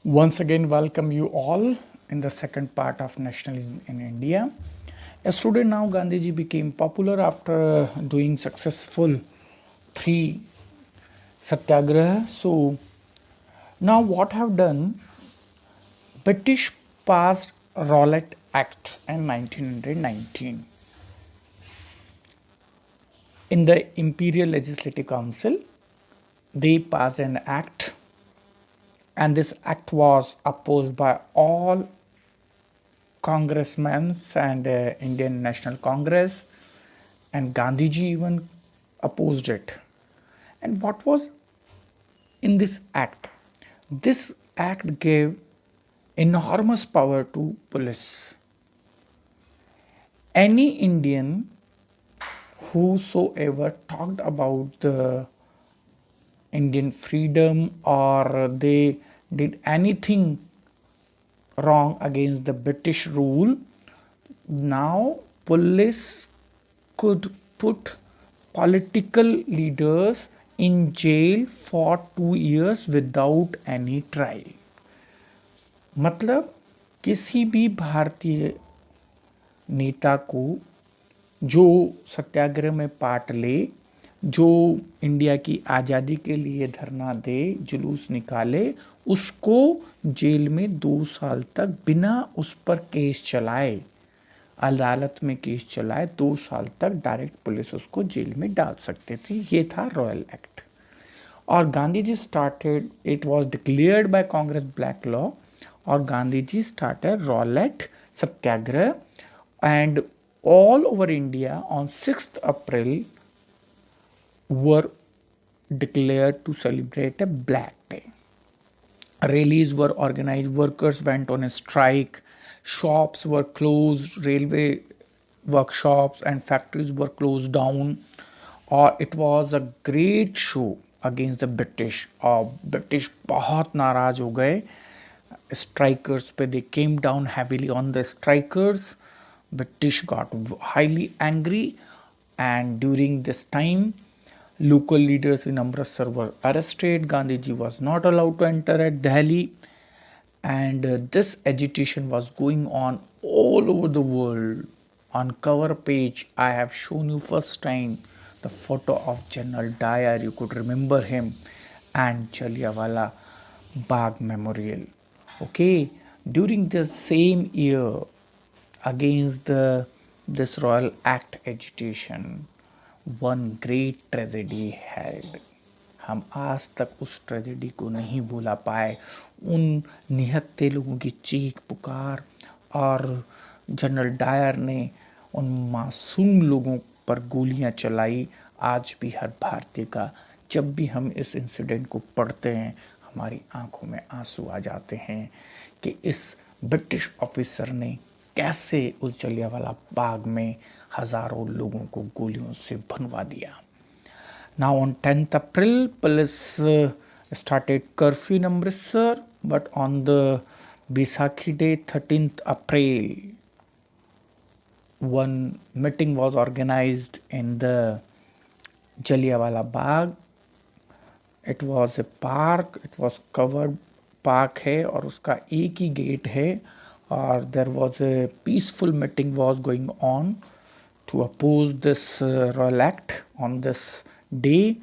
Once again, welcome you all in the second part of nationalism in India. As today now, Gandhiji became popular after doing successful three satyagraha. So now what have done? British passed Rowlatt Act in 1919. In the Imperial Legislative Council, they passed an act, and this act was opposed by all congressmen and Indian National Congress, and Gandhiji even opposed it. And what was in this act? This act gave enormous power to police. Any Indian whosoever talked about the Indian freedom or they did anything wrong against the British rule, now police could put political leaders in jail for 2 years without any trial. मतलब किसी भी भारतीय नेता को जो सत्याग्रह में part ले, जो इंडिया की आज़ादी के लिए धरना दे, जुलूस निकाले, उसको जेल में 2 साल तक बिना उस पर केस चलाए, अदालत में केस चलाए, 2 साल तक डायरेक्ट पुलिस उसको जेल में डाल सकते थे. ये था रॉयल एक्ट. और Gandhi ji started, it was declared by Congress black law, और Gandhi ji started Rowlatt Satyagraha, and all over India on 6th April were declared to celebrate a black day. Rallies were organized, workers went on a strike, shops were closed, railway workshops and factories were closed down, or it was a great show against the British. और British बहुत नाराज हो गए strikers पे. They came down heavily on the strikers. British got highly angry, and during this time local leaders in Amritsar were arrested. Gandhiji was not allowed to enter at Delhi, and this agitation was going on all over the world. On cover page, I have shown you first time the photo of General Dyer. You could remember him, and Jallianwala Bagh Memorial. Okay, during the same year, against this Royal Act agitation, one great tragedy had. हम आज तक उस tragedy को नहीं भूला पाए. उन निहत्थे लोगों की चीख पुकार, और जनरल डायर ने उन मासूम लोगों पर गोलियां चलाई. आज भी हर भारतीय का, जब भी हम इस इंसिडेंट को पढ़ते हैं, हमारी आंखों में आंसू आ जाते हैं कि इस ब्रिटिश ऑफिसर ने कैसे उस जलियांवाला बाग में हजारों लोगों को गोलियों से भुनवा दिया. Now on 10th April, police started curfew in Amritsar, but on the Baisakhi day, 13th April, one meeting was organized in the Jallianwala Bagh. It was a park, it was covered park है और उसका एक ही gate है, और there was a peaceful meeting was going on to oppose this Royal Act on this day.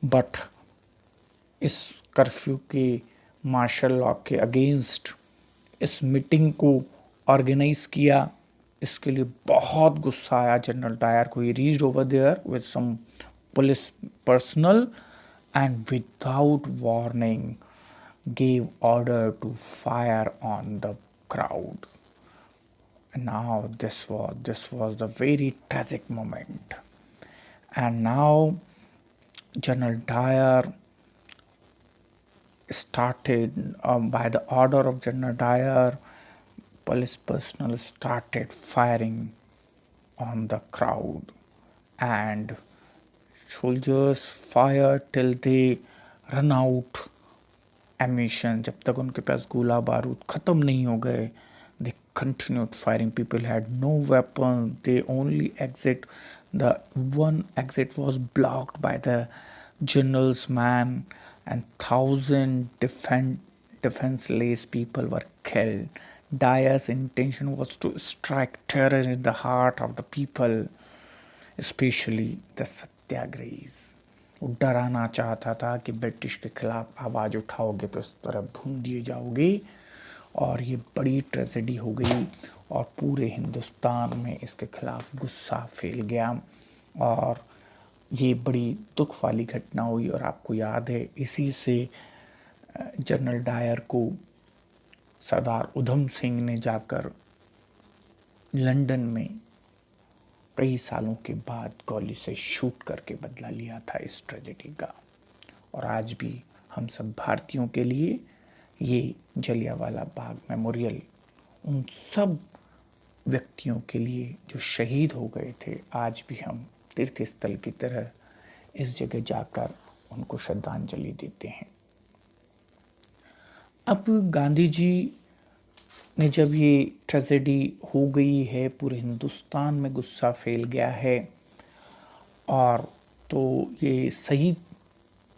But इस curfew के martial law के against इस मीटिंग को ऑर्गेनाइज किया. इसके लिए बहुत गुस्सा आया जनरल डायर को. He reached over there with some police personnel and without warning gave order to fire on the crowd. Now this was the very tragic moment. And now General Dyer started, by the order of General Dyer, police personnel started firing on the crowd, and soldiers fire till they run out ammunition. जब तक उनके पास गोला बारूद ख़त्म नहीं हो गए, they continued firing. People had no weapon. They only exit. The one exit was blocked by the general's man, and 1,000 defenseless people were killed. Dyer's intention was to strike terror in the heart of the people, especially the satyagrahis. वो डराना चाहता था कि British के खिलाफ आवाज़ उठाओगे तो इस तरह भून दिए जाओगे, और ये बड़ी ट्रेजेडी हो गई और पूरे हिंदुस्तान में इसके खिलाफ गुस्सा फैल गया और ये बड़ी दुख वाली घटना हुई. और आपको याद है इसी से जनरल डायर को सरदार उधम सिंह ने जाकर लंदन में कई सालों के बाद गोली से शूट करके बदला लिया था इस ट्रेजेडी का. और आज भी हम सब भारतीयों के लिए ये जलियांवाला बाग मेमोरियल उन सब व्यक्तियों के लिए जो शहीद हो गए थे, आज भी हम तीर्थ स्थल की तरह इस जगह जाकर उनको श्रद्धांजलि देते हैं. अब गांधी जी ने जब ये ट्रेजेडी हो गई है, पूरे हिंदुस्तान में गुस्सा फैल गया है, और तो ये सही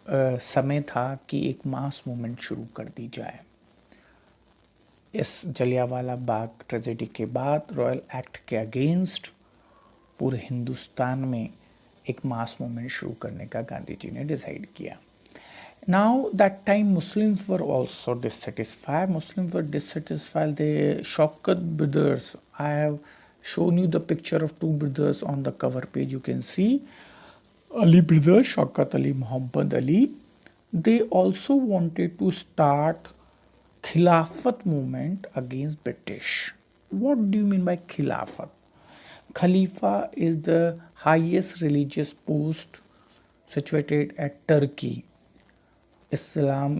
समय था कि एक मास मूवमेंट शुरू कर दी जाए. इस जलियांवाला बाग ट्रेजेडी के बाद रॉयल एक्ट के अगेंस्ट पूरे हिंदुस्तान में एक मास मूवमेंट शुरू करने का गांधी जी ने डिसाइड किया. Now that time Muslims were also dissatisfied. Muslims were dissatisfied. The Shaukat brothers, I have shown you the picture of two brothers on the cover page. You can see Ali brothers, Shaukat Ali, Muhammad Ali. They also wanted to start Khilafat movement against British. What do you mean by Khilafat? Khalifa is the highest religious post situated at Turkey. इस्लाम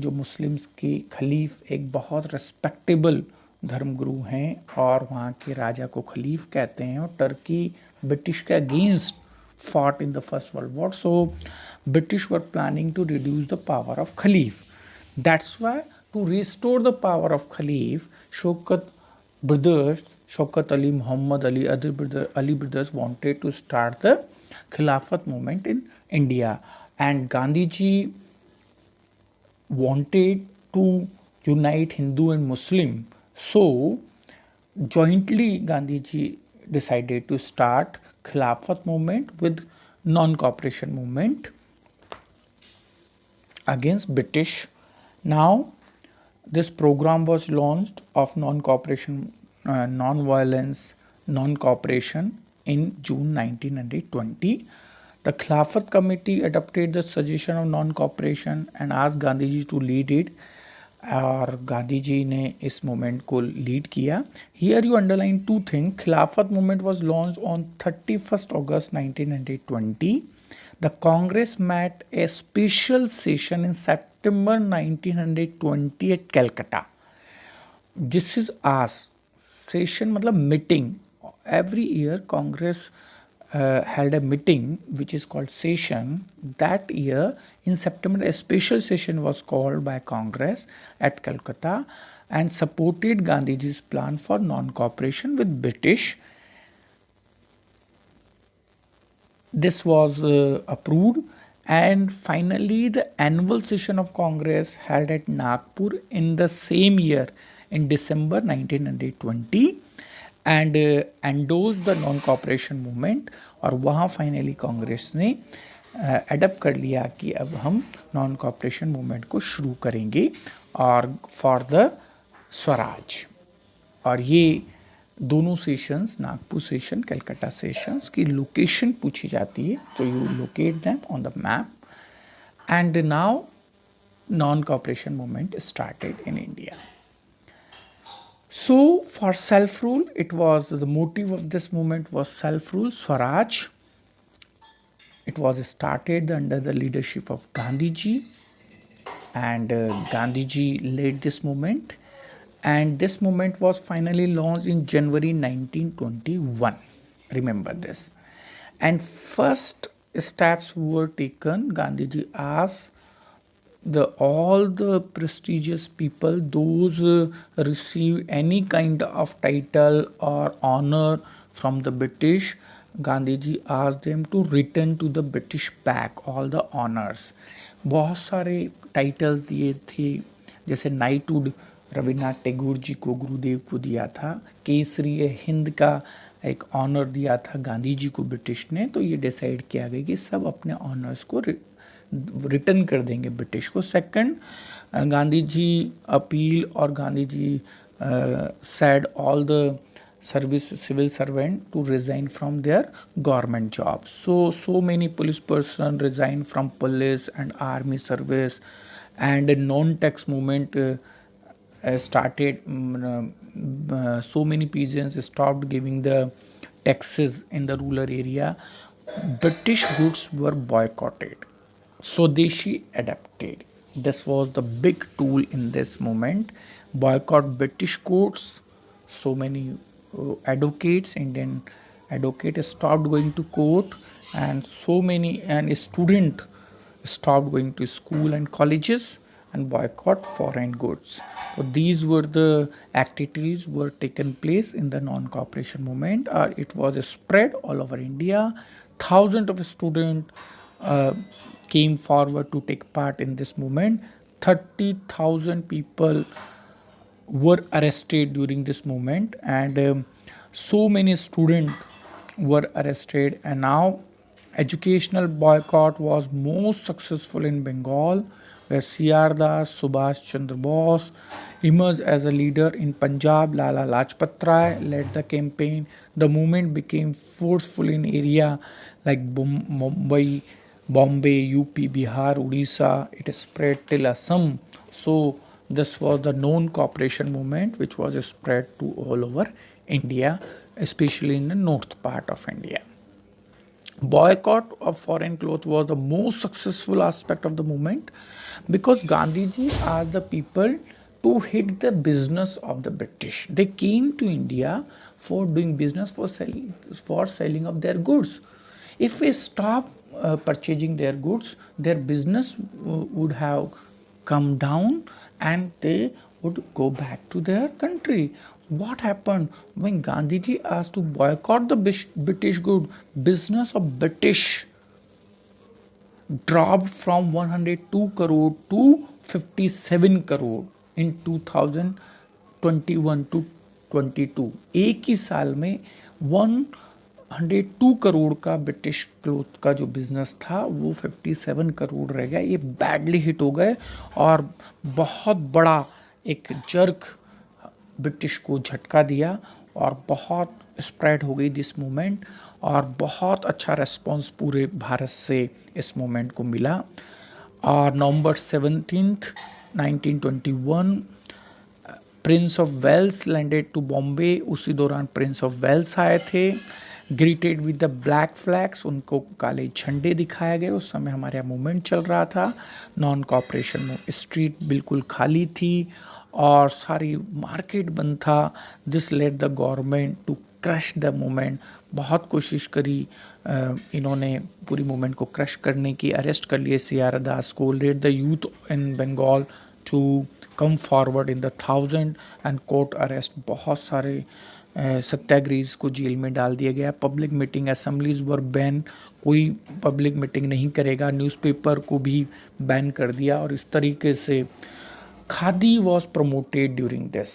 जो Muslims के खलीफ एक बहुत respectable धर्मगुरु हैं और वहाँ के राजा को खलीफ कहते हैं. और टर्की ब्रिटिश के against fought in the First World War. So British were planning to reduce the power of Khalif. That's why to restore the power of Khalif, Shaukat brothers, Shaukat Ali, Muhammad Ali, other Ali brothers wanted to start the Khilafat movement in India. And Gandhi ji wanted to unite Hindu and Muslim. So jointly Gandhi ji decided to start Khilafat movement with non-cooperation movement against British. Now this program was launched of non-cooperation, non-violence, non-cooperation in June 1920. The Khilafat committee adopted the suggestion of non-cooperation and asked Gandhi ji to lead it. और गांधी जी ने इस movement को lead किया. Here you underline two thing. Khilafat movement was launched on 31st August 1920. The Congress met a special session in September 1920 at Calcutta. This is as session मतलब मीटिंग. Every year Congress held a meeting which is called session. That year in September a special session was called by Congress at Calcutta and supported Gandhiji's plan for non-cooperation with British. This was approved, and finally the annual session of Congress held at Nagpur in the same year in December 1920 and endorsed the non-cooperation movement. और वहाँ finally Congress ने adapt कर लिया कि अब हम non cooperation movement को शुरू करेंगे और फॉर द स्वराज. और ये दोनों sessions, Nagpur session, Calcutta sessions की लोकेशन पूछी जाती है, तो you locate them on the map. And now non cooperation movement started in India. So for self-rule, it was the motive of this movement was self-rule, Swaraj. It was started under the leadership of Gandhi ji, and Gandhi ji led this movement, and this movement was finally launched in January 1921. Remember this. And first steps were taken. Gandhi ji asked all the prestigious people, those received any kind of title or honor from the British, Gandhi ji asked them to return to the British back all the honors. बहुत सारे titles दिए थे जैसे knighthood Rabindranath Tagore ji को, गुरुदेव को दिया था, केसरी हिंद का एक ऑनर दिया था गांधी जी को ब्रिटिश ने, तो ये डिसाइड किया गया कि सब अपने ऑनर्स को रिटर्न कर देंगे ब्रिटिश को। सेकंड, गांधी जी अपील और गांधी जी said all the service civil servant to resign from their government jobs. So many police person resigned from police and army service, and a non-tax movement started. So many peasants stopped giving the taxes in the rural area. British goods were boycotted. Swadeshi adapted. This was the big tool in this moment. Boycott British courts. So many advocates, Indian advocates stopped going to court, and so many and student stopped going to school and colleges and boycott foreign goods. So these were the activities were taken place in the non-cooperation movement. It was spread all over India. Thousands of students came forward to take part in this movement. 30,000 people were arrested during this movement, and so many students were arrested. And now educational boycott was most successful in Bengal, where C.R. Das, Subhash Chandra Bose emerged as a leader. In Punjab, Lala Lajpat Rai led the campaign. The movement became forceful in area like Mumbai, Bombay, UP, Bihar, Odisha. It spread till Assam. So this was the non-cooperation movement, which was spread to all over India, especially in the north part of India. Boycott of foreign clothes was the most successful aspect of the movement, because Gandhiji asked the people to hit the business of the British. They came to India for doing business, for selling of their goods. If we stop purchasing their goods, their business would have come down and they would go back to their country. What happened when Gandhiji asked to boycott the British good? Business of British dropped from 102 crore to 57 crore in 2021 to 22. एक ही साल में 102 करोड़ का British cloth का जो business था वो 57 करोड़ रह गया। ये बैडली हिट हो गए और बहुत बड़ा एक जर्क ब्रिटिश को झटका दिया और बहुत स्प्रेड हो गई दिस मूवमेंट और बहुत अच्छा रेस्पॉन्स पूरे भारत से इस मूवमेंट को मिला। और November 17th 1921 Prince of Wales landed to Bombay. उसी दौरान प्रिंस ऑफ वेल्स आए थे, greeted with the black flags, उनको काले झंडे दिखाए गए। उस समय हमारे यहाँ मूवमेंट चल रहा था नॉन कॉपरेशन में। स्ट्रीट बिल्कुल खाली थी और सारी मार्केट बंद था। This led the government to crush the movement. बहुत कोशिश करी इन्होंने पूरी मूवमेंट को क्रश करने की। अरेस्ट कर लिए C.R. दास को। Led the youth in Bengal to come forward in the 1000 and court arrest. बहुत सारे सत्याग्रहीज को जेल में डाल दिया गया। Public meeting assemblies were ban, कोई पब्लिक मीटिंग नहीं करेगा। न्यूज़पेपर को भी बैन कर दिया और इस तरीके से khadi was promoted during this.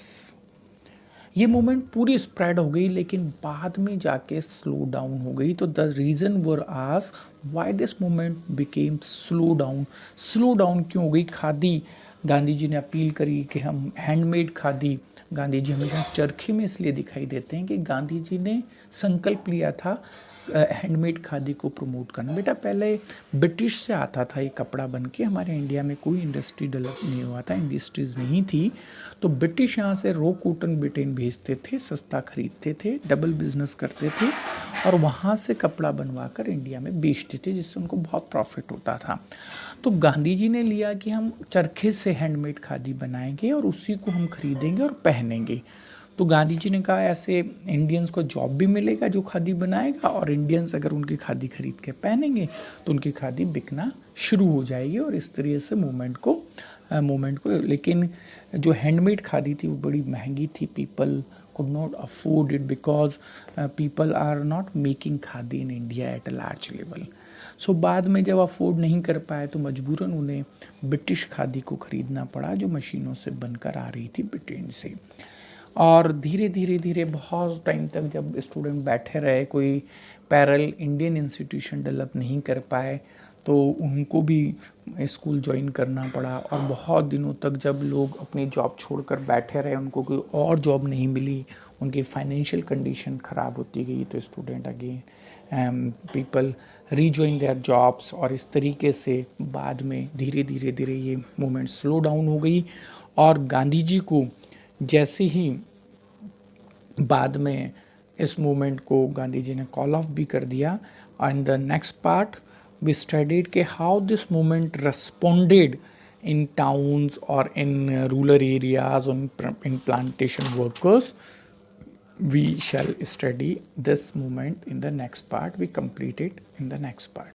ये मूवमेंट पूरी स्प्रेड हो गई लेकिन बाद में जाके स्लो डाउन हो गई। तो द रीज़न वर आज why this movement became slow down. Slow down क्यों हो गई? खादी, गांधी जी ने अपील करी कि हम हैंडमेड खादी, गांधी जी हमेशा चरखे में इसलिए दिखाई देते हैं कि गांधी जी ने संकल्प लिया था हैंडमेड खादी को प्रमोट करना। बेटा पहले ब्रिटिश से आता था ये कपड़ा बन के, हमारे इंडिया में कोई इंडस्ट्री डेवलप नहीं हुआ था, इंडस्ट्रीज नहीं थी। तो ब्रिटिश यहाँ से रो कॉटन ब्रिटेन भेजते थे, सस्ता खरीदते थे, डबल बिजनेस करते थे और वहाँ से कपड़ा बनवा कर इंडिया में बेचते थे जिससे उनको बहुत प्रॉफिट होता था। तो गांधी जी ने लिया कि हम चरखे से हैंडमेड खादी बनाएंगे और उसी को हम खरीदेंगे और पहनेंगे। तो गांधी जी ने कहा ऐसे इंडियंस को जॉब भी मिलेगा जो खादी बनाएगा और इंडियंस अगर उनकी खादी खरीद के पहनेंगे तो उनकी खादी बिकना शुरू हो जाएगी। और इस तरीके से मूवमेंट को लेकिन जो हैंडमेड खादी थी वो बड़ी महंगी थी। People could not afford it because people are not making khadi in India at a large level. सो बाद में जब अफोर्ड नहीं कर पाए तो मजबूरन उन्हें ब्रिटिश खादी को ख़रीदना पड़ा जो मशीनों से बनकर आ रही थी ब्रिटेन से। और धीरे धीरे धीरे बहुत टाइम तक जब स्टूडेंट बैठे रहे, कोई पैरेलल इंडियन इंस्टीट्यूशन डेवलप नहीं कर पाए, तो उनको भी स्कूल ज्वाइन करना पड़ा। और बहुत दिनों तक जब लोग अपनी जॉब छोड़कर बैठे रहे, उनको कोई और जॉब नहीं मिली, उनकी फाइनेंशियल कंडीशन ख़राब होती गई, तो student again people rejoin their jobs. और इस तरीके से बाद में धीरे धीरे धीरे ये मूवमेंट स्लो डाउन हो गई। और गांधी जी को जैसे ही बाद में इस मूवमेंट को गांधी जी ने कॉल ऑफ भी कर दिया। And the next part we studied के how this movement responded in towns or in rural areas, in plantation workers. We shall study this movement in the next part. We complete it in the next part.